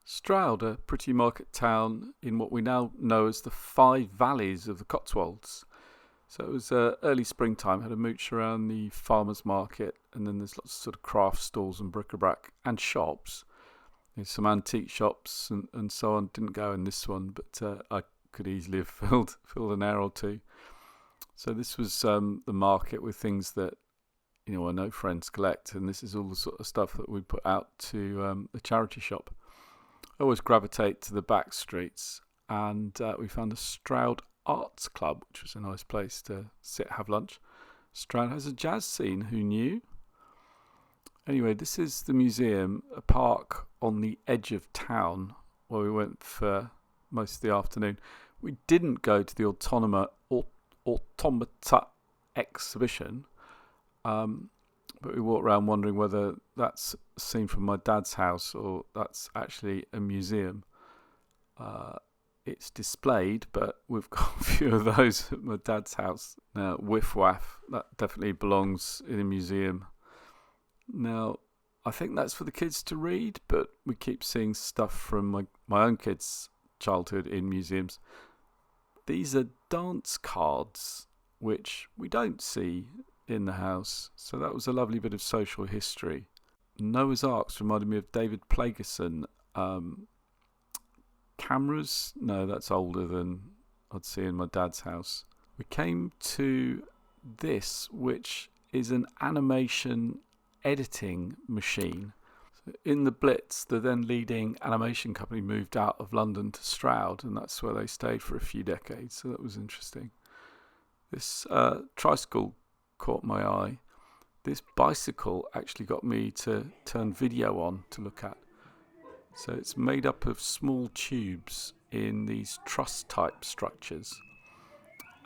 Stroud, a pretty market town in what we now know as the Five Valleys of the Cotswolds. So it was early springtime, had a mooch around the farmer's market, and then there's lots of sort of craft stalls and bric-a-brac and shops. There's some antique shops and so on. Didn't go in this one, but I could easily have filled an hour or two. So this was the market with things that I know friends collect, and this is all the sort of stuff that we put out to the charity shop. I always gravitate to the back streets, and we found a Stroud Arts Club, which was a nice place to sit, have lunch. Stroud has a jazz scene, who knew? Anyway, this is the museum, a park on the edge of town where we went for most of the afternoon. We didn't go to the automata exhibition, but we walked around wondering whether that's a scene from my dad's house or that's actually a museum. It's displayed, but we've got a few of those at my dad's house. Now, whiff waff, that definitely belongs in a museum. Now, I think that's for the kids to read, but we keep seeing stuff from my own kids' childhood in museums. These are dance cards, which we don't see in the house. So that was a lovely bit of social history. Noah's Arks reminded me of David Plagerson. Cameras? No, that's older than I'd see in my dad's house. We came to this, which is an animation editing machine. So in the Blitz, the then leading animation company moved out of London to Stroud, and that's where they stayed for a few decades. So that was interesting. This tricycle caught my eye. This bicycle actually got me to turn video on to look at. So it's made up of small tubes in these truss type structures,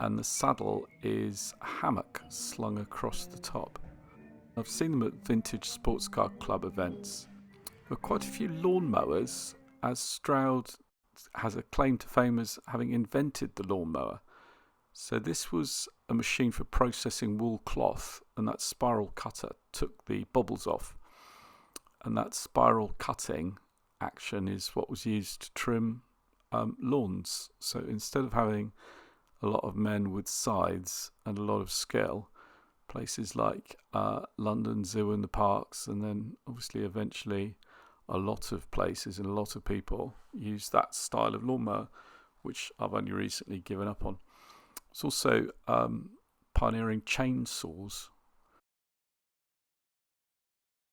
and the saddle is a hammock slung across the top. I've seen them at vintage sports car club events. There are quite a few lawnmowers, as Stroud has a claim to fame as having invented the lawnmower. So this was a machine for processing wool cloth, and that spiral cutter took the bubbles off. And that spiral cutting action is what was used to trim lawns. So instead of having a lot of men with scythes and a lot of skill, places like London Zoo and the parks, and then obviously eventually a lot of places and a lot of people use that style of lawnmower, which I've only recently given up on. It's also pioneering chainsaws,